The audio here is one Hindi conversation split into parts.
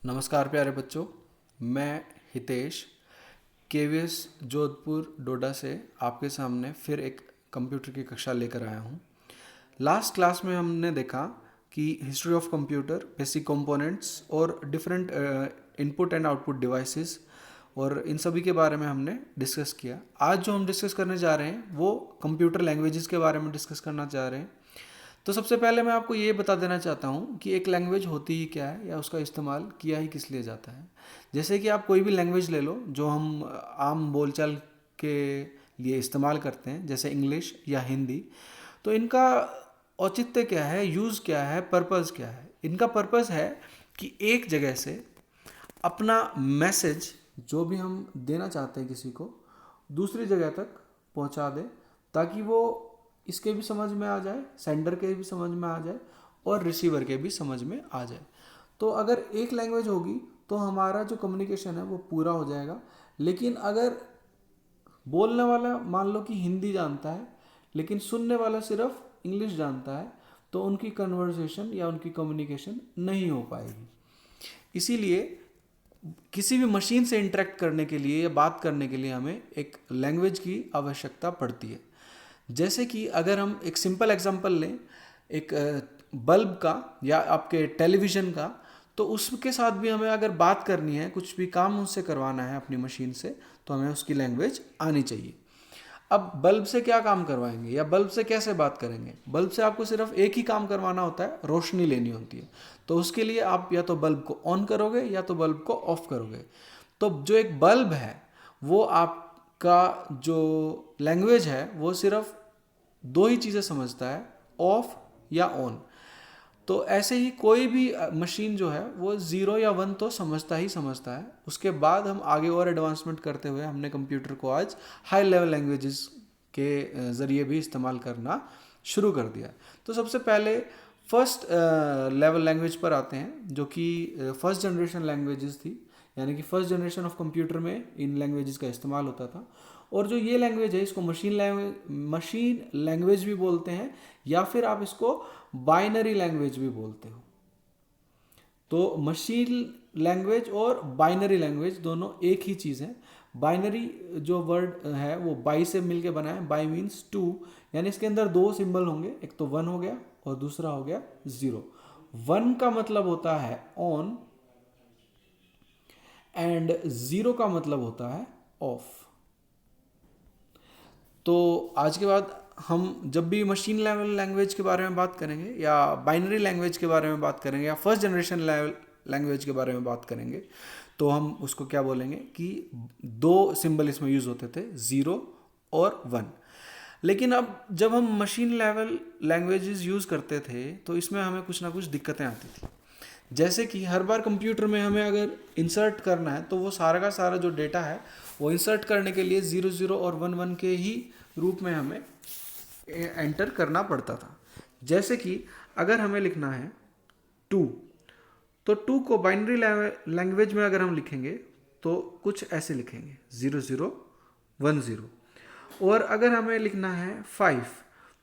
नमस्कार प्यारे बच्चों, मैं हितेश केवीएस जोधपुर डोडा से आपके सामने फिर एक कंप्यूटर की कक्षा लेकर आया हूँ। लास्ट क्लास में हमने देखा कि history of computer, basic components और different input and output devices और इन सभी के बारे में हमने डिस्कस किया। आज जो हम डिस्कस करने जा रहे हैं वो कंप्यूटर लैंग्वेजेस के बारे में डिस्कस करना चाह रहे हैं। तो सबसे पहले मैं आपको ये बता देना चाहता हूँ कि एक लैंग्वेज होती ही क्या है या उसका इस्तेमाल किया ही किस लिए जाता है। जैसे कि आप कोई भी लैंग्वेज ले लो जो हम आम बोलचाल के लिए इस्तेमाल करते हैं, जैसे इंग्लिश या हिंदी, तो इनका औचित्य क्या है, यूज़ क्या है, पर्पज़ क्या है। इनका पर्पज़ है कि एक जगह से अपना मैसेज जो भी हम देना चाहते हैं किसी को, दूसरी जगह तक पहुंचा दे, ताकि वो इसके भी समझ में आ जाए, सेंडर के भी समझ में आ जाए और रिसीवर के भी समझ में आ जाए। तो अगर एक लैंग्वेज होगी तो हमारा जो कम्युनिकेशन है वो पूरा हो जाएगा। लेकिन अगर बोलने वाला मान लो कि हिंदी जानता है लेकिन सुनने वाला सिर्फ इंग्लिश जानता है, तो उनकी कन्वर्सेशन या उनकी कम्युनिकेशन नहीं हो पाएगी। इसीलिए किसी भी मशीन से इंटरेक्ट करने के लिए या बात करने के लिए हमें एक लैंग्वेज की आवश्यकता पड़ती है। जैसे कि अगर हम एक सिंपल एग्जांपल लें, एक बल्ब का या आपके टेलीविज़न का, तो उसके साथ भी हमें अगर बात करनी है, कुछ भी काम उससे करवाना है अपनी मशीन से, तो हमें उसकी लैंग्वेज आनी चाहिए। अब बल्ब से क्या काम करवाएंगे या बल्ब से कैसे बात करेंगे? बल्ब से आपको सिर्फ एक ही काम करवाना होता है, रोशनी लेनी होती है। तो उसके लिए आप या तो बल्ब को ऑन करोगे या तो बल्ब को ऑफ करोगे। तो जो एक बल्ब है वो आपका जो लैंग्वेज है वो सिर्फ दो ही चीज़ें समझता है, ऑफ या ऑन। तो ऐसे ही कोई भी मशीन जो है वो ज़ीरो या वन तो समझता ही समझता है। उसके बाद हम आगे और एडवांसमेंट करते हुए हमने कंप्यूटर को आज हाई लेवल लैंग्वेजेस के ज़रिए भी इस्तेमाल करना शुरू कर दिया। तो सबसे पहले फर्स्ट लेवल लैंग्वेज पर आते हैं, जो कि फर्स्ट जनरेशन लैंग्वेजेस थी, यानी कि फर्स्ट जनरेशन ऑफ कंप्यूटर में इन लैंग्वेजेस का इस्तेमाल होता था। और जो ये लैंग्वेज है इसको मशीन लैंग्वेज भी बोलते हैं, या फिर आप इसको बाइनरी लैंग्वेज भी बोलते हो। तो मशीन लैंग्वेज और बाइनरी लैंग्वेज दोनों एक ही चीज़ है। बाइनरी जो वर्ड है वो बाई से मिलके बना है, बाई मीन्स टू, यानी इसके अंदर दो सिंबल होंगे, एक तो वन हो गया और दूसरा हो गया ज़ीरो। वन का मतलब होता है ऑन एंड ज़ीरो का मतलब होता है ऑफ। तो आज के बाद हम जब भी मशीन लेवल लैंग्वेज के बारे में बात करेंगे या बाइनरी लैंग्वेज के बारे में बात करेंगे या फर्स्ट जनरेशन लेवल लैंग्वेज के बारे में बात करेंगे, तो हम उसको क्या बोलेंगे कि दो सिंबल इसमें यूज़ होते थे, ज़ीरो और वन। लेकिन अब जब हम मशीन लेवल लैंग्वेजेस यूज़ करते थे तो इसमें हमें कुछ ना कुछ दिक्कतें आती थी। जैसे कि हर बार कंप्यूटर में हमें अगर इंसर्ट करना है तो वो सारा का सारा जो डेटा है वो इंसर्ट करने के लिए ज़ीरो ज़ीरो और वन वन के ही रूप में हमें एंटर करना पड़ता था। जैसे कि अगर हमें लिखना है टू, तो टू को बाइनरी लैंग्वेज में अगर हम लिखेंगे तो कुछ ऐसे लिखेंगे, ज़ीरो ज़ीरो वन ज़ीरो। और अगर हमें लिखना है फाइव,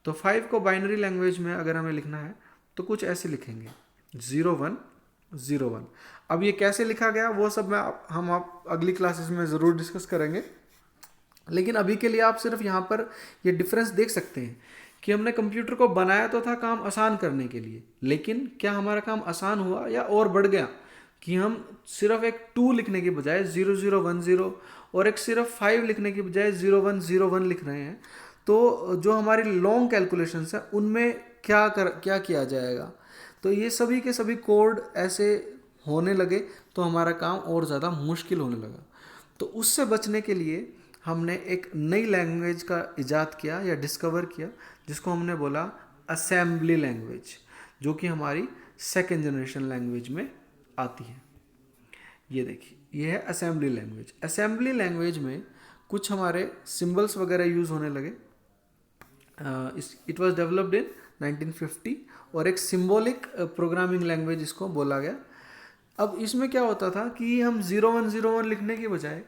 तो फाइव को बाइनरी लैंग्वेज में अगर हमें लिखना है तो कुछ ऐसे लिखेंगे, ज़ीरो वन ज़ीरो वन। अब ये कैसे लिखा गया वो सब हम आप अगली क्लासेस में ज़रूर डिस्कस करेंगे। लेकिन अभी के लिए आप सिर्फ यहाँ पर ये डिफरेंस देख सकते हैं कि हमने कंप्यूटर को बनाया तो था काम आसान करने के लिए, लेकिन क्या हमारा काम आसान हुआ या और बढ़ गया कि हम सिर्फ एक टू लिखने की बजाय ज़ीरो ज़ीरो वन ज़ीरो और एक सिर्फ फाइव लिखने की बजाय ज़ीरो वन लिख रहे हैं। तो जो हमारी लॉन्ग कैलकुलेशंस है उनमें क्या किया जाएगा। तो ये सभी के सभी कोड ऐसे होने लगे तो हमारा काम और ज़्यादा मुश्किल होने लगा। तो उससे बचने के लिए हमने एक नई लैंग्वेज का इजाद किया या डिस्कवर किया, जिसको हमने बोला असेंबली लैंग्वेज, जो कि हमारी सेकेंड जनरेशन लैंग्वेज में आती है। ये देखिए, ये है असेंबली लैंग्वेज। असेंबली लैंग्वेज में कुछ हमारे सिंबल्स वगैरह यूज़ होने लगे। इट वाज डेवलप्ड इन 1950 और एक सिंबॉलिक प्रोग्रामिंग लैंग्वेज इसको बोला गया। अब इसमें क्या होता था कि हम ज़ीरो वन लिखने के बजाय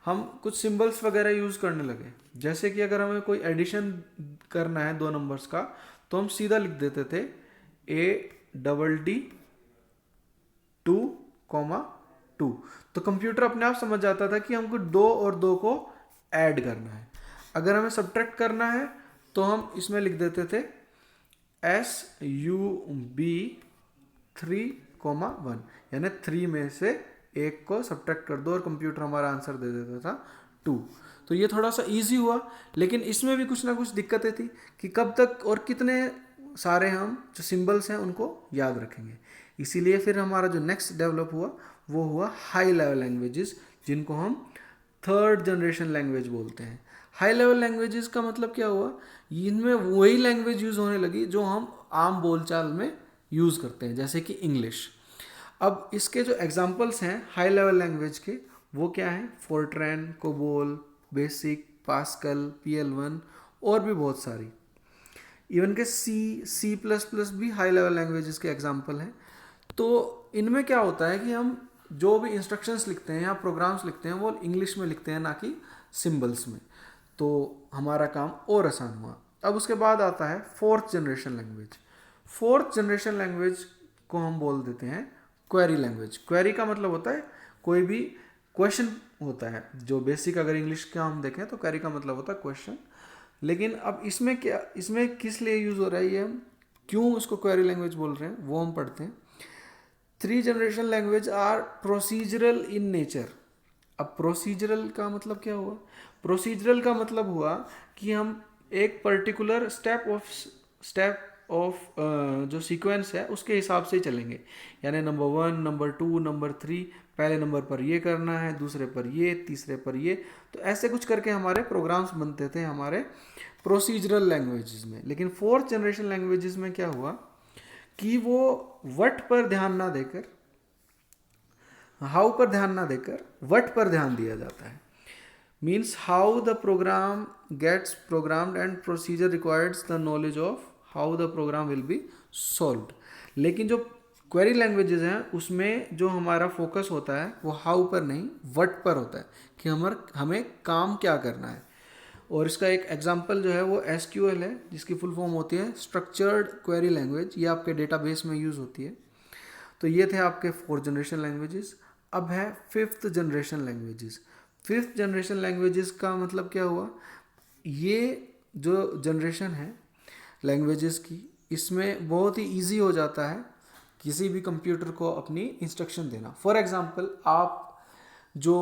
हम कुछ सिंबल्स वगैरह यूज़ करने लगे। जैसे कि अगर हमें कोई एडिशन करना है दो नंबर्स का, तो हम सीधा लिख देते थे ADD 2, 2। तो कंप्यूटर अपने आप समझ जाता था कि हमको 2 और 2 को ऐड करना है। अगर हमें सब्ट्रैक्ट करना है तो हम इसमें लिख देते थे SUB 3,1, यानी 3 में से 1 को सब्ट्रैक्ट कर दो और कंप्यूटर हमारा आंसर दे देता था 2। तो ये थोड़ा सा इजी हुआ, लेकिन इसमें भी कुछ ना कुछ दिक्कतें थी कि कब तक और कितने सारे हम जो सिंबल्स हैं उनको याद रखेंगे। इसीलिए फिर हमारा जो नेक्स्ट डेवलप हुआ वो हुआ हाई लेवल लैंग्वेजेस, जिनको हम थर्ड जनरेशन लैंग्वेज बोलते हैं। हाई लेवल लैंग्वेजेस का मतलब क्या हुआ, इनमें वही लैंग्वेज यूज़ होने लगी जो हम आम बोलचाल में यूज़ करते हैं, जैसे कि इंग्लिश। अब इसके जो एग्जांपल्स हैं हाई लेवल लैंग्वेज के वो क्या हैं, Fortran, COBOL, basic, pascal, PL1 और भी बहुत सारी। इवन के C++ भी हाई लेवल लैंग्वेजेस के एग्जांपल हैं। तो इनमें क्या होता है कि हम जो भी इंस्ट्रक्शंस लिखते हैं या प्रोग्राम्स लिखते हैं वो इंग्लिश में लिखते हैं, ना कि सिंबल्स में। तो हमारा काम और आसान हुआ। अब उसके बाद आता है fourth generation language. Fourth generation language को हम बोल देते हैं क्वेरी लैंग्वेज। क्वेरी का मतलब होता है कोई भी क्वेश्चन होता है, जो बेसिक अगर इंग्लिश का हम देखें तो क्वेरी का मतलब होता है क्वेश्चन। लेकिन अब इसमें क्या, इसमें किस लिए यूज़ हो रहा है, ये हम क्यों उसको क्वेरी लैंग्वेज बोल रहे हैं वो हम पढ़ते हैं। 3 generation language are procedural in nature. अब प्रोसीजरल का मतलब क्या हुआ, प्रोसीजरल का मतलब हुआ कि हम एक पर्टिकुलर स्टेप ऑफ जो सीक्वेंस है उसके हिसाब से ही चलेंगे। यानी नंबर 1, नंबर 2, नंबर 3, पहले नंबर पर ये करना है, दूसरे पर ये, तीसरे पर ये। तो ऐसे कुछ करके हमारे प्रोग्राम्स बनते थे हमारे प्रोसीजरल लैंग्वेजेस में। लेकिन फोर्थ जनरेशन लैंग्वेजेस में क्या हुआ कि वो व्हाट पर ध्यान ना देकर, हाउ पर ध्यान ना देकर व्हाट पर ध्यान दिया जाता है। Means how the program gets programmed and procedure requires the knowledge of how the program will be solved. लेकिन जो क्वेरी लैंग्वेजेस हैं उसमें जो हमारा फोकस होता है वो हाउ पर नहीं व्हाट पर होता है कि हमें काम क्या करना है। और इसका एक एग्जांपल जो है वो SQL है, जिसकी फुल फॉर्म होती है स्ट्रक्चर्ड क्वेरी लैंग्वेज। ये आपके डेटाबेस में यूज़ होती है। तो ये थे आपके 4th जनरेशन लैंग्वेजेस। अब है 5th generation languages. 5th generation languages का मतलब क्या हुआ, ये जो जनरेशन है लैंग्वेजेस की, इसमें बहुत ही ईजी हो जाता है किसी भी कंप्यूटर को अपनी इंस्ट्रक्शन देना। फॉर एग्जांपल आप जो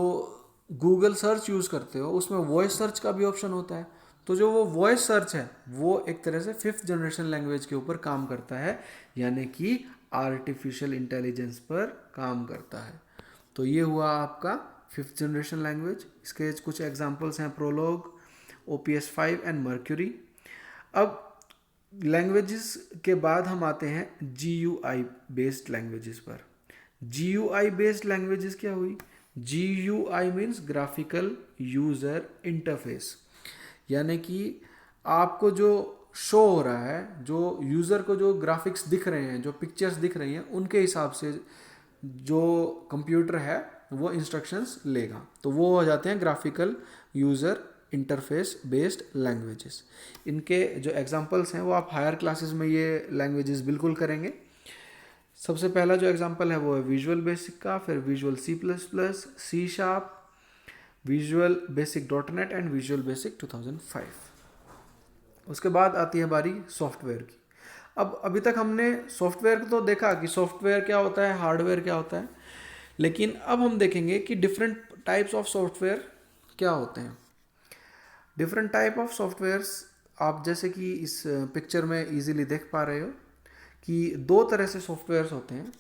गूगल सर्च यूज़ करते हो उसमें वॉइस सर्च का भी ऑप्शन होता है। तो जो वो वॉइस सर्च है वो एक तरह से 5th जनरेशन लैंग्वेज के ऊपर काम करता है, यानी कि आर्टिफिशियल इंटेलिजेंस पर काम करता है। तो ये हुआ आपका 5th जनरेशन लैंग्वेज। इसके कुछ एग्जांपल्स हैं प्रोलॉग, OPS 5 एंड मर्क्यूरी। अब लैंग्वेजेस के बाद हम आते हैं GUI बेस्ड लैंग्वेजेस पर। GUI बेस्ड लैंग्वेजेस क्या हुई, GUI means graphical user interface. यानी कि आपको जो शो हो रहा है, जो यूज़र को जो ग्राफिक्स दिख रहे हैं, जो पिक्चर्स दिख रही हैं, उनके हिसाब से जो कंप्यूटर है वो इंस्ट्रक्शंस लेगा। तो वो हो जाते हैं graphical user interface based languages. इनके जो एग्जांपल्स हैं वो आप हायर क्लासेस में ये लैंग्वेजेस बिल्कुल करेंगे। सबसे पहला जो एग्जांपल है वो है विजुअल बेसिक का, फिर visual C++, C#, visual basic .NET and visual basic 2005। उसके बाद आती है बारी सॉफ्टवेयर की। अब अभी तक हमने सॉफ्टवेयर को तो देखा कि सॉफ्टवेयर क्या होता है, हार्डवेयर क्या होता है, लेकिन अब हम देखेंगे कि डिफरेंट टाइप्स ऑफ सॉफ्टवेयर क्या होते हैं। डिफरेंट टाइप ऑफ सॉफ्टवेयर्स आप जैसे कि इस पिक्चर में इजीली देख पा रहे हो कि 2 तरह से सॉफ्टवेयर्स होते हैं।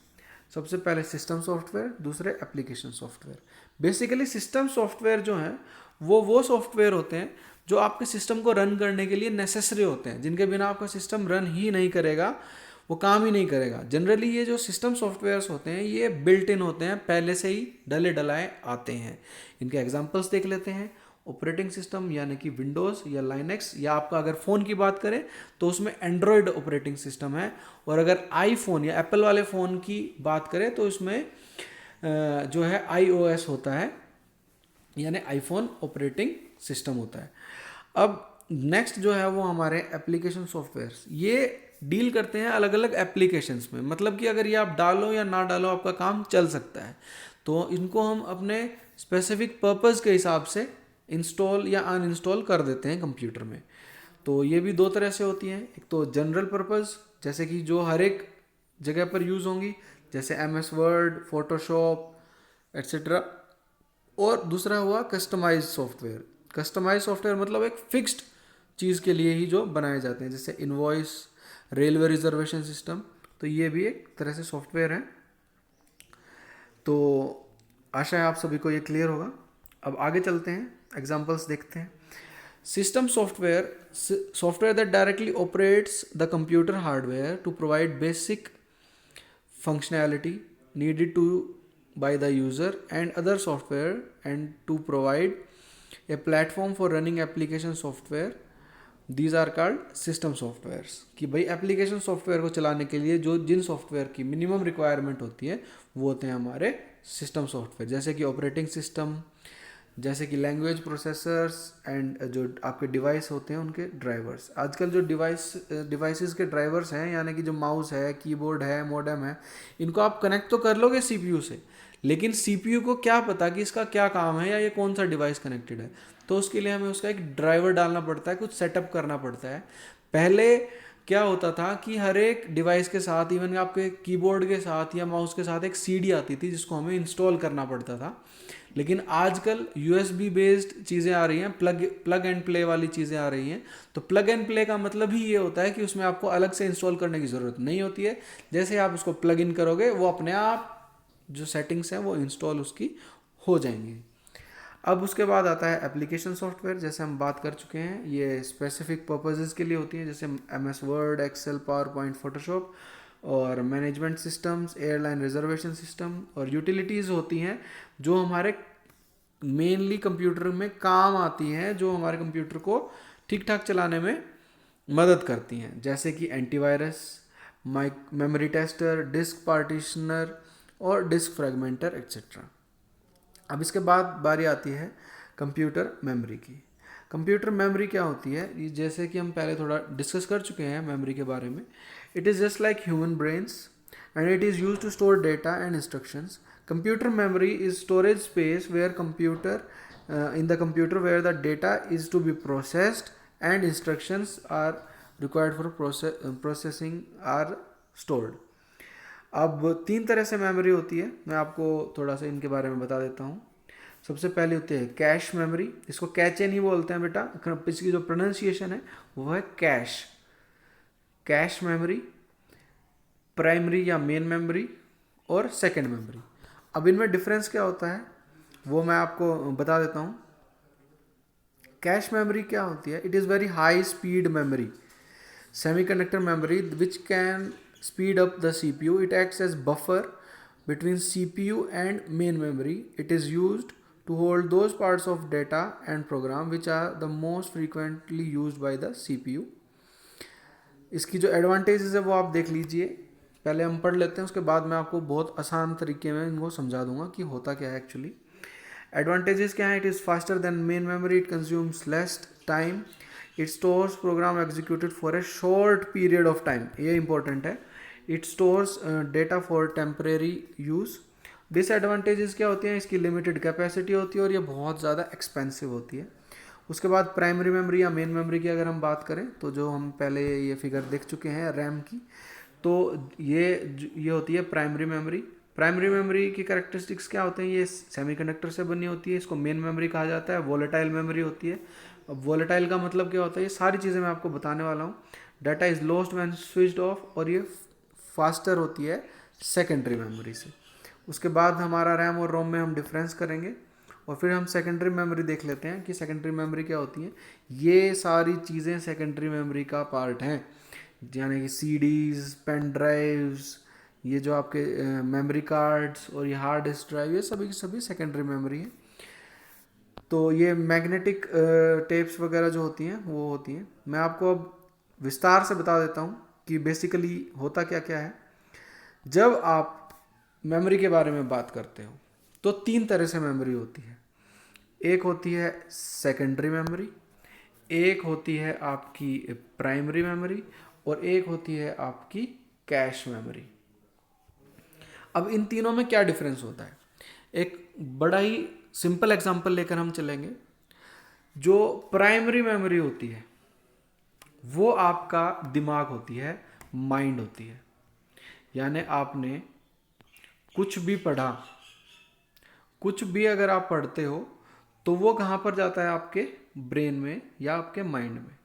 सबसे पहले सिस्टम सॉफ्टवेयर, दूसरे application software. Basically system software जो हैं वो सॉफ्टवेयर होते हैं जो आपके सिस्टम को रन करने के लिए नेसेसरी होते हैं, जिनके बिना आपका सिस्टम रन ही नहीं करेगा, वो काम ही नहीं करेगा। जनरली ये जो सिस्टम सॉफ्टवेयर्स होते हैं ये बिल्ट इन होते हैं, पहले से ही डले डलाए आते हैं। इनके एग्जांपल्स देख लेते हैं। ऑपरेटिंग सिस्टम यानी कि विंडोज़ या लाइनेक्स, या आपका अगर फ़ोन की बात करें तो उसमें एंड्रॉयड ऑपरेटिंग सिस्टम है, और अगर आईफोन या एप्पल वाले फ़ोन की बात करें तो इसमें जो है iOS होता है, यानी आईफोन ऑपरेटिंग सिस्टम होता है। अब नेक्स्ट जो है वो हमारे एप्लीकेशन सॉफ्टवेयर्स, ये डील करते हैं अलग अलग एप्लीकेशंस में। मतलब कि अगर ये आप डालो या ना डालो आपका काम चल सकता है। तो इनको हम अपने स्पेसिफिक पर्पस के हिसाब से इंस्टॉल या अनइंस्टॉल कर देते हैं कंप्यूटर में। तो ये भी दो तरह से होती हैं, एक तो जनरल पर्पस जैसे कि जो हर एक जगह पर यूज़ होंगी, जैसे MS वर्ड, फोटोशॉप एट्सेट्रा, और दूसरा हुआ कस्टमाइज सॉफ्टवेयर। कस्टमाइज सॉफ्टवेयर मतलब एक फिक्स्ड चीज़ के लिए ही जो बनाए जाते हैं, जैसे इनवॉइस, रेलवे रिजर्वेशन सिस्टम, तो ये भी एक तरह से सॉफ्टवेयर है। तो आशा है आप सभी को ये क्लियर होगा। अब आगे चलते हैं, एग्जांपल्स देखते हैं। System software that directly operates the computer hardware to provide basic functionality needed to by the user, and other software and to provide a platform for running application software, these are called system softwares। कि भाई एप्लीकेशन सॉफ्टवेयर को चलाने के लिए जो जिन सॉफ्टवेयर की मिनिमम रिक्वायरमेंट होती है वो होते हैं हमारे सिस्टम सॉफ्टवेयर, जैसे कि ऑपरेटिंग सिस्टम, जैसे कि लैंग्वेज प्रोसेसर्स, एंड जो आपके डिवाइस होते हैं उनके ड्राइवर्स। आजकल जो डिवाइसेस के ड्राइवर्स हैं, यानी कि जो माउस है, कीबोर्ड है, मॉडेम है, इनको आप कनेक्ट तो कर लोगे सीपीयू से, लेकिन सीपीयू को क्या पता कि इसका क्या काम है या ये कौन सा डिवाइस कनेक्टेड है। तो उसके लिए हमें उसका एक ड्राइवर डालना पड़ता है, कुछ सेटअप करना पड़ता है। पहले क्या होता था कि हर एक डिवाइस के साथ, इवन आपके कीबोर्ड के साथ या माउस के साथ एक सीडी आती थी जिसको हमें इंस्टॉल करना पड़ता था। लेकिन आजकल यूएसबी बेस्ड चीज़ें आ रही हैं, प्लग एंड प्ले वाली चीज़ें आ रही हैं। तो प्लग एंड प्ले का मतलब ही ये होता है कि उसमें आपको अलग से इंस्टॉल करने की ज़रूरत नहीं होती है। जैसे आप उसको प्लग इन करोगे वो अपने आप जो सेटिंग्स हैं वो इंस्टॉल उसकी हो जाएंगी। अब उसके बाद आता है एप्लीकेशन सॉफ्टवेयर, जैसे हम बात कर चुके हैं, ये स्पेसिफिक पर्पसेस के लिए होती है, जैसे MS Word, Excel, PowerPoint, Photoshop, और management systems, airline reservation system, और यूटिलिटीज़ होती हैं जो हमारे मेनली कंप्यूटर में काम आती हैं, जो हमारे कंप्यूटर को ठीक ठाक चलाने में मदद करती हैं, जैसे कि एंटीवायरस, मेमोरी टेस्टर, डिस्क पार्टीशनर और डिस्क फ्रेगमेंटर एक्सेट्रा। अब इसके बाद बारी आती है कंप्यूटर मेमोरी की। कंप्यूटर मेमोरी क्या होती है, ये जैसे कि हम पहले थोड़ा डिस्कस कर चुके हैं मेमोरी के बारे में। It is just like human brains and it is use to store data and instructions. Computer memory is storage space where computer in the computer where the data is to be processed and instructions are required for processing are stored। अब तीन तरह से मेमोरी होती है, मैं आपको थोड़ा सा इनके बारे में बता देता हूँ। सबसे पहले होती है कैश मेमोरी, इसको कैचे नहीं बोलते हैं बेटा, इसकी जो प्रोनाउंसिएशन है वो है कैश। कैश मेमोरी, प्राइमरी या मेन मेमोरी, और सेकेंड मेमोरी। अब इनमें डिफरेंस क्या होता है वो मैं आपको बता देता हूँ। कैश मेमोरी क्या होती है, it is very high speed memory, semiconductor memory which can speed up the CPU. It acts as buffer between CPU and main memory. It is used to hold those parts of data and program which are the most frequently used by the CPU। इसकी जो एडवांटेजेस है वो आप देख लीजिए, पहले हम पढ़ लेते हैं, उसके बाद मैं आपको बहुत आसान तरीके में इनको समझा दूंगा कि होता क्या है एक्चुअली। एडवांटेजेस क्या है, it is faster than main memory, it consumes less time, it stores program executed for a short period of time, ये इंपॉर्टेंट है, it stores data for temporary use. Disadvantages क्या होती हैं, इसकी लिमिटेड कैपेसिटी होती है और ये बहुत ज़्यादा एक्सपेंसिव होती है। उसके बाद प्राइमरी मेमोरी या मेन मेमोरी की अगर हम बात करें तो जो हम पहले ये फिगर देख चुके हैं रैम की, तो ये होती है प्राइमरी मेमोरी। प्राइमरी मेमोरी की कैरेक्टरिस्टिक्स क्या होते हैं, ये सेमीकंडक्टर से बनी होती है, इसको मेन मेमोरी कहा जाता है, वोलेटाइल मेमोरी होती है। अब वोलेटाइल का मतलब क्या होता है, ये सारी चीज़ें मैं आपको बताने वाला हूँ। Data is lost when switched off, और ये फास्टर होती है सेकेंडरी मेमोरी से। उसके बाद हमारा रैम और रोम में हम डिफरेंस करेंगे, और फिर हम सेकेंडरी मेमोरी देख लेते हैं कि सेकेंडरी मेमोरी क्या होती है। ये सारी चीज़ें सेकेंडरी मेमोरी का पार्ट हैं, यानी कि सीडीज़, पेन ड्राइव्स, ये जो आपके मेमोरी कार्ड्स और ये हार्ड डिस्क ड्राइव, ये सभी की सभी सेकेंडरी मेमोरी है। तो ये मैग्नेटिक टेप्स वगैरह जो होती हैं वो होती हैं। मैं आपको अब विस्तार से बता देता हूँ कि बेसिकली होता क्या क्या है। जब आप मेमोरी के बारे में बात करते हो तो तीन तरह से मेमोरी होती है। एक होती है सेकेंडरी मेमोरी, एक होती है आपकी प्राइमरी मेमोरी, और एक होती है आपकी कैश मेमोरी। अब इन तीनों में क्या डिफरेंस होता है, एक बड़ा ही सिंपल एग्जांपल लेकर हम चलेंगे। जो प्राइमरी मेमोरी होती है वो आपका दिमाग होती है, माइंड होती है। यानी आपने कुछ भी पढ़ा, कुछ भी अगर आप पढ़ते हो तो वो कहाँ पर जाता है, आपके ब्रेन में या आपके माइंड में।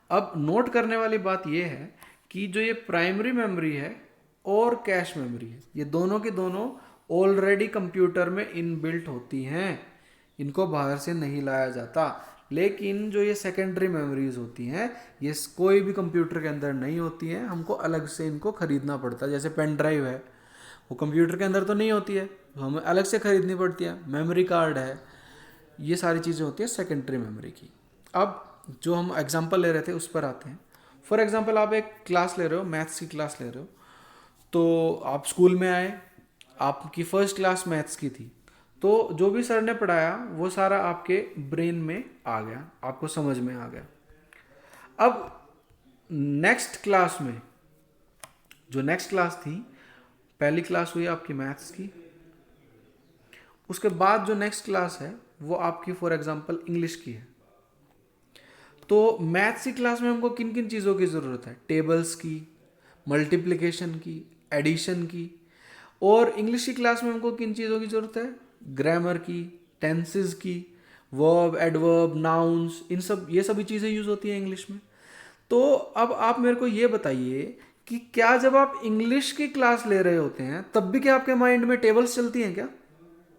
अब नोट करने वाली बात यह है कि जो ये प्राइमरी मेमोरी है और कैश मेमोरी है, ये दोनों की दोनों ऑलरेडी कंप्यूटर में इनबिल्ट होती हैं, इनको बाहर से नहीं लाया जाता। लेकिन जो ये सेकेंडरी मेमोरीज होती हैं ये कोई भी कंप्यूटर के अंदर नहीं होती हैं, हमको अलग से इनको खरीदना पड़ता है। जैसे पेन ड्राइव है, वो कंप्यूटर के अंदर तो नहीं होती है, तो हमें अलग से खरीदनी पड़ती है। मेमोरी कार्ड है, ये सारी चीज़ें होती हैं सेकेंडरी मेमोरी की। अब जो हम एग्जांपल ले रहे थे उस पर आते हैं। फॉर एग्जांपल आप एक क्लास ले रहे हो, मैथ्स की क्लास ले रहे हो, तो आप स्कूल में आए, आपकी फर्स्ट क्लास मैथ्स की थी, तो जो भी सर ने पढ़ाया वो सारा आपके ब्रेन में आ गया, आपको समझ में आ गया। अब नेक्स्ट क्लास में, जो नेक्स्ट क्लास थी, पहली क्लास हुई आपकी मैथ्स की, उसके बाद जो नेक्स्ट क्लास है वो आपकी फॉर एग्जांपल इंग्लिश की है। तो मैथ्स की क्लास में हमको किन किन चीज़ों की ज़रूरत है, टेबल्स की, मल्टीप्लिकेशन की, एडिशन की। और इंग्लिश की क्लास में हमको किन चीज़ों की ज़रूरत है, ग्रामर की, टेंसेस की, वर्ब, एडवर्ब, नाउन्स, इन सब, ये सभी चीज़ें यूज़ होती हैं इंग्लिश में। तो अब आप मेरे को ये बताइए कि क्या जब आप इंग्लिश की क्लास ले रहे होते हैं तब भी क्या आपके माइंड में टेबल्स चलती हैं क्या?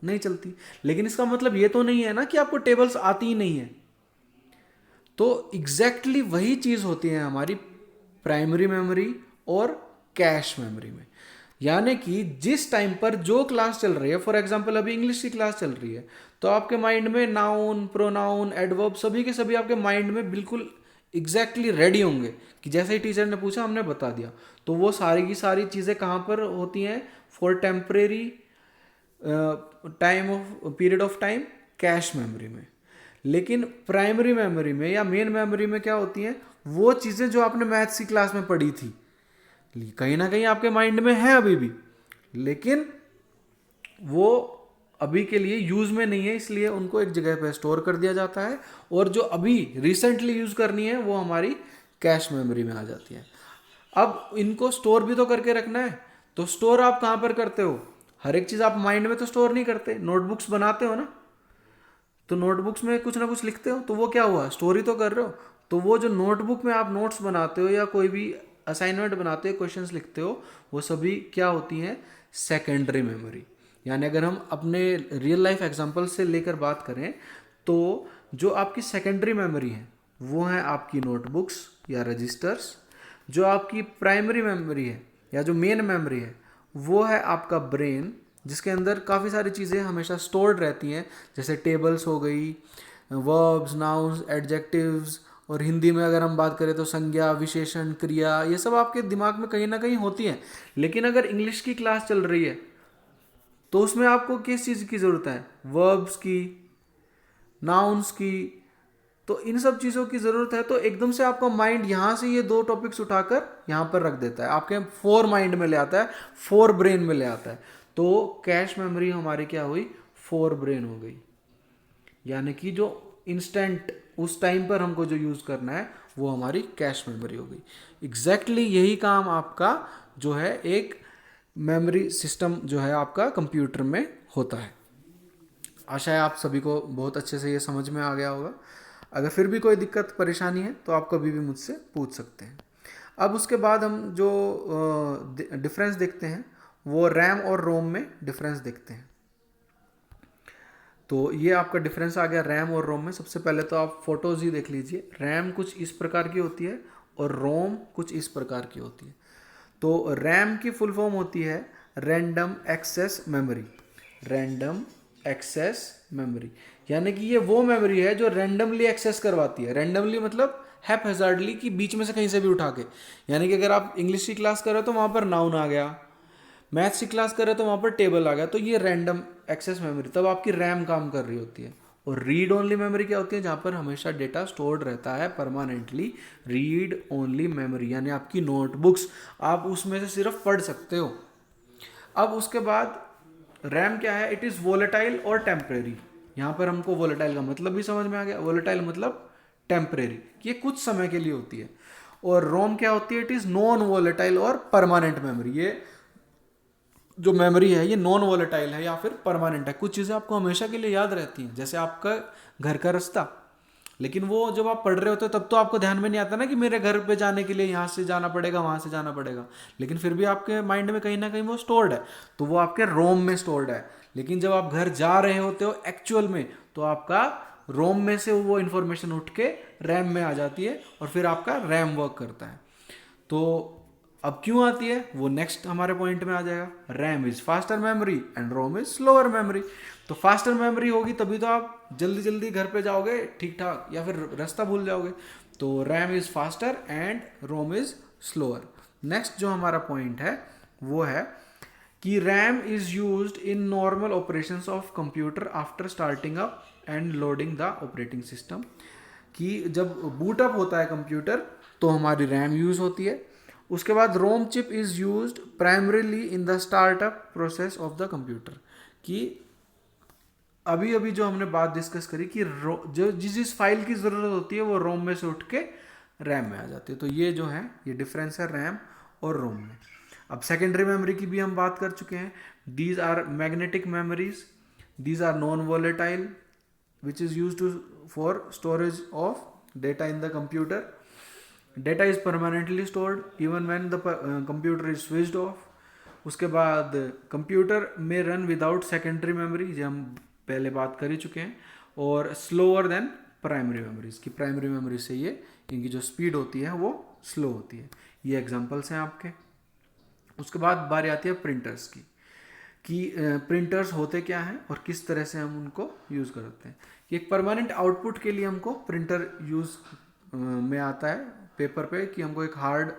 नहीं चलती। लेकिन इसका मतलब ये तो नहीं है ना कि आपको टेबल्स आती ही नहीं है। तो एग्जैक्टली वही चीज़ होती है हमारी प्राइमरी मेमोरी और कैश मेमोरी में। यानी कि जिस टाइम पर जो क्लास चल रही है, फॉर एग्जांपल अभी इंग्लिश की क्लास चल रही है, तो आपके माइंड में नाउन, प्रोनाउन, एडवर्ब सभी के सभी आपके माइंड में बिल्कुल एग्जैक्टली रेडी होंगे कि जैसे ही टीचर ने पूछा हमने बता दिया। तो वो सारी की सारी चीज़ें कहाँ पर होती हैं, for temporary time of period of time, cache memory में। लेकिन प्राइमरी मेमोरी में या मेन मेमोरी में क्या होती हैं, वो चीज़ें जो आपने मैथ्स की क्लास में पढ़ी थी कहीं ना कहीं आपके माइंड में है अभी भी, लेकिन वो अभी के लिए यूज में नहीं है, इसलिए उनको एक जगह पे स्टोर कर दिया जाता है। और जो अभी रिसेंटली यूज करनी है वो हमारी कैश मेमोरी में आ जाती है। अब इनको स्टोर भी तो करके रखना है, तो स्टोर आप कहाँ पर करते हो? हर एक चीज़ आप माइंड में तो स्टोर नहीं करते, नोटबुक्स बनाते हो ना, तो नोटबुक्स में कुछ ना कुछ लिखते हो, तो वो क्या हुआ, स्टोरी तो कर रहे हो। तो वो जो नोटबुक में आप नोट्स बनाते हो या कोई भी असाइनमेंट बनाते हो, क्वेश्चंस लिखते हो, वो सभी क्या होती हैं, सेकेंडरी मेमोरी। यानी अगर हम अपने रियल लाइफ एग्जांपल से लेकर बात करें तो जो आपकी सेकेंडरी मेमोरी है वो है आपकी नोटबुक्स या रजिस्टर्स। जो आपकी प्राइमरी मेमोरी है या जो मेन मेमोरी है वो है आपका ब्रेन, जिसके अंदर काफ़ी सारी चीज़ें हमेशा स्टोर्ड रहती हैं, जैसे टेबल्स हो गई, वर्ब्स, नाउन्स, एडजेक्टिव्स, और हिंदी में अगर हम बात करें तो संज्ञा, विशेषण, क्रिया, ये सब आपके दिमाग में कहीं ना कहीं होती हैं। लेकिन अगर इंग्लिश की क्लास चल रही है तो उसमें आपको किस चीज़ की ज़रूरत है, वर्ब्स की, नाउन्स की, तो इन सब चीज़ों की ज़रूरत है। तो एकदम से आपका माइंड यहाँ से ये दो टॉपिक्स उठाकर यहाँ पर रख देता है, आपके फोर माइंड में ले आता है, फोर ब्रेन में ले आता है। तो कैश मेमोरी हमारी क्या हुई, फोर ब्रेन हो गई। यानी कि जो इंस्टेंट उस टाइम पर हमको जो यूज़ करना है वो हमारी कैश मेमोरी हो गई। एग्जैक्टली यही काम आपका जो है एक मेमोरी सिस्टम जो है आपका कंप्यूटर में होता है। आशा है आप सभी को बहुत अच्छे से ये समझ में आ गया होगा। अगर फिर भी कोई दिक्कत परेशानी है तो आप कभी भी मुझसे पूछ सकते हैं। अब उसके बाद हम जो डिफरेंस देखते हैं वो रैम और रोम में डिफरेंस देखते हैं। तो ये आपका डिफरेंस आ गया रैम और रोम में। सबसे पहले तो आप फोटोज़ ही देख लीजिए। रैम कुछ इस प्रकार की होती है और रोम कुछ इस प्रकार की होती है। तो रैम की फुल फॉर्म होती है random access memory. Random access memory यानी कि ये वो मेमोरी है जो रैंडमली एक्सेस करवाती है। रैंडमली मतलब हैपहैज़ार्डली, कि बीच में से कहीं से भी उठा के। यानी कि अगर आप इंग्लिश की क्लास कर रहे हो तो वहाँ पर नाउन आ गया, मैथ्स की क्लास कर रहे हो तो वहाँ पर टेबल आ गया, तो ये रैंडम एक्सेस मेमोरी, तब आपकी रैम काम कर रही होती है। और रीड ओनली मेमोरी क्या होती है, जहाँ पर हमेशा डेटा स्टोर्ड रहता है परमानेंटली। रीड ओनली मेमोरी यानी आपकी नोटबुक्स, आप उसमें से सिर्फ पढ़ सकते हो। अब उसके बाद रैम क्या है, इट इज़ वोलेटाइल और टेम्परेरी। यहाँ पर हमको वोलेटाइल का मतलब भी समझ में आ गया, वोलेटाइल मतलब टेम्परेरी, ये कुछ समय के लिए होती है। और रोम क्या होती है, इट इज़ नॉन वोलेटाइल और परमानेंट मेमोरी। ये जो मेमोरी है ये नॉन वोलेटाइल है या फिर परमानेंट है। कुछ चीज़ें आपको हमेशा के लिए याद रहती हैं, जैसे आपका घर का रास्ता, लेकिन वो जब आप पढ़ रहे होते हो तब तो आपको ध्यान में नहीं आता ना कि मेरे घर पे जाने के लिए यहाँ से जाना पड़ेगा, वहाँ से जाना पड़ेगा, लेकिन फिर भी आपके माइंड में कहीं ना कहीं वो स्टोर्ड है, तो वो आपके रोम में स्टोर्ड है। लेकिन जब आप घर जा रहे होते हो एक्चुअल में, तो आपका रोम में से वो इन्फॉर्मेशन उठ के रैम में आ जाती है और फिर आपका रैम वर्क करता है। तो अब क्यों आती है वो नेक्स्ट हमारे पॉइंट में आ जाएगा। RAM is faster memory and ROM is slower memory. तो फास्टर मेमोरी होगी तभी तो आप जल्दी जल्दी घर पे जाओगे ठीक ठाक, या फिर रास्ता भूल जाओगे। तो RAM is faster and ROM is slower. Next जो हमारा पॉइंट है वो है कि RAM is used in normal operations of computer after starting up and loading the operating system. कि जब बूट अप होता है कंप्यूटर तो हमारी रैम यूज होती है। उसके बाद ROM chip is used primarily in the startup process of the computer. कि अभी अभी जो हमने बात डिस्कस करी कि जो जिस जिस फाइल की ज़रूरत होती है वो रोम में से उठ के रैम में आ जाती है। तो ये जो है ये डिफरेंस है रैम और रोम में। अब सेकेंडरी मेमोरी की भी हम बात कर चुके हैं। These are magnetic memories, these are non volatile which is used to for storage of data in the computer. Data is permanently stored even when the computer is switched off. उसके बाद कंप्यूटर में रन विदाउट सेकेंडरी मेमोरी, जो हम पहले बात कर ही चुके हैं, और स्लोअर देन प्राइमरी मेमोरीज की प्राइमरी मेमोरी से ये इनकी जो स्पीड होती है वो स्लो होती है। ये एग्जांपल्स हैं आपके। उसके बाद बारी आती है प्रिंटर्स की, कि प्रिंटर्स होते क्या हैं और किस तरह से हम उनको यूज़ करते हैं। कि एक परमानेंट आउटपुट के लिए हमको प्रिंटर यूज़ में आता है पेपर पे, कि हमको एक हार्ड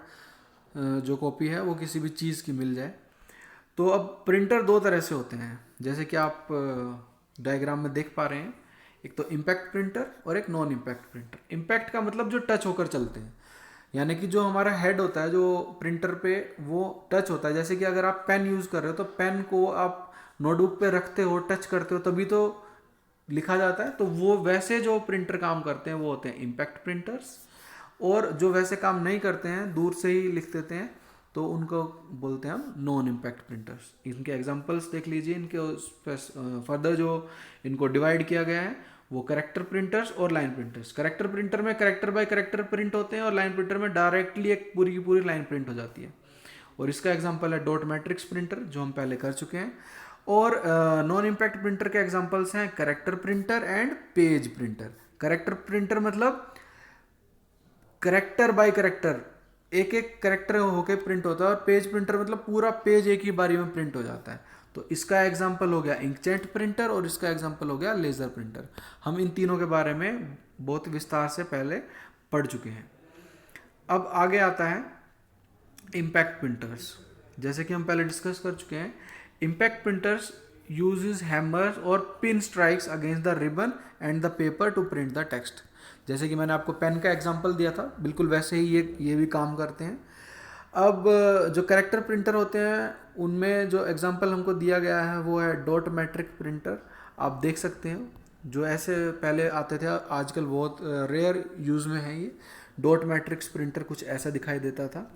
जो कॉपी है वो किसी भी चीज़ की मिल जाए। तो अब प्रिंटर दो तरह से होते हैं, जैसे कि आप डायग्राम में देख पा रहे हैं। एक तो इम्पैक्ट प्रिंटर और एक नॉन इम्पैक्ट प्रिंटर। इम्पैक्ट का मतलब जो टच होकर चलते हैं, यानी कि जो हमारा हेड होता है जो प्रिंटर पे वो टच होता है। जैसे कि अगर आप पेन यूज़ कर रहे हो तो पेन को आप नोटबुक पे रखते हो, टच करते हो, तभी तो लिखा जाता है। तो वो वैसे जो प्रिंटर काम करते हैं वो होते हैं इम्पैक्ट प्रिंटर्स। और जो वैसे काम नहीं करते हैं, दूर से ही लिख देते हैं, तो उनको बोलते हैं हम नॉन इम्पैक्ट प्रिंटर्स। इनके एग्जांपल्स देख लीजिए। इनके फर्दर जो इनको डिवाइड किया गया है वो करेक्टर प्रिंटर्स और लाइन प्रिंटर्स। करेक्टर प्रिंटर में करेक्टर बाय करेक्टर प्रिंट होते हैं और लाइन प्रिंटर में डायरेक्टली एक पूरी की पूरी लाइन प्रिंट हो जाती है। और इसका एग्जांपल है डॉट मैट्रिक्स प्रिंटर, जो हम पहले कर चुके हैं। और नॉन इम्पैक्ट प्रिंटर के एग्जांपल्स हैं character printer and page printer. Character printer मतलब करेक्टर बाय करेक्टर, एक एक करेक्टर होके प्रिंट होता है। और पेज प्रिंटर मतलब पूरा पेज एक ही बारी में प्रिंट हो जाता है। तो इसका एग्जांपल हो गया इंकजेट प्रिंटर और इसका एग्जांपल हो गया लेजर प्रिंटर। हम इन तीनों के बारे में बहुत विस्तार से पहले पढ़ चुके हैं। अब आगे आता है इम्पैक्ट प्रिंटर्स। जैसे कि हम पहले डिस्कस कर चुके हैं, इम्पैक्ट प्रिंटर्स यूजेस हैमर्स और pin strikes against the ribbon and the paper two print the text. जैसे कि मैंने आपको पेन का एग्जांपल दिया था, बिल्कुल वैसे ही ये भी काम करते हैं। अब जो करेक्टर प्रिंटर होते हैं उनमें जो एग्जांपल हमको दिया गया है वो है डॉट मैट्रिक प्रिंटर। आप देख सकते हो जो ऐसे पहले आते थे, आजकल बहुत रेयर यूज़ में है ये। डॉट मैट्रिक्स प्रिंटर कुछ ऐसा दिखाई देता था।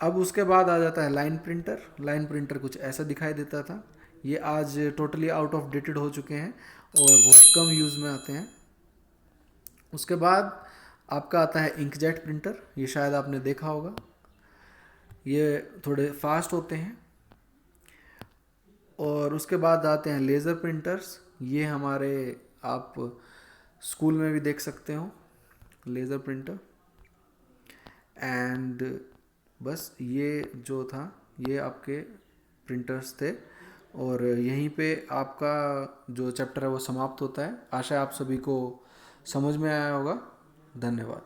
अब उसके बाद आ जाता है लाइन प्रिंटर। लाइन प्रिंटर कुछ ऐसा दिखाई देता था। ये आज टोटली आउट ऑफ डेटेड हो चुके हैं और बहुत कम यूज़ में आते हैं। उसके बाद आपका आता है इंकजेट प्रिंटर। ये शायद आपने देखा होगा, ये थोड़े फास्ट होते हैं। और उसके बाद आते हैं लेज़र प्रिंटर्स। ये हमारे आप स्कूल में भी देख सकते हो लेज़र प्रिंटर। एंड बस ये जो था ये आपके प्रिंटर्स थे। और यहीं पे आपका जो चैप्टर है वो समाप्त होता है। आशा है आप सभी को समझ में आया होगा। धन्यवाद।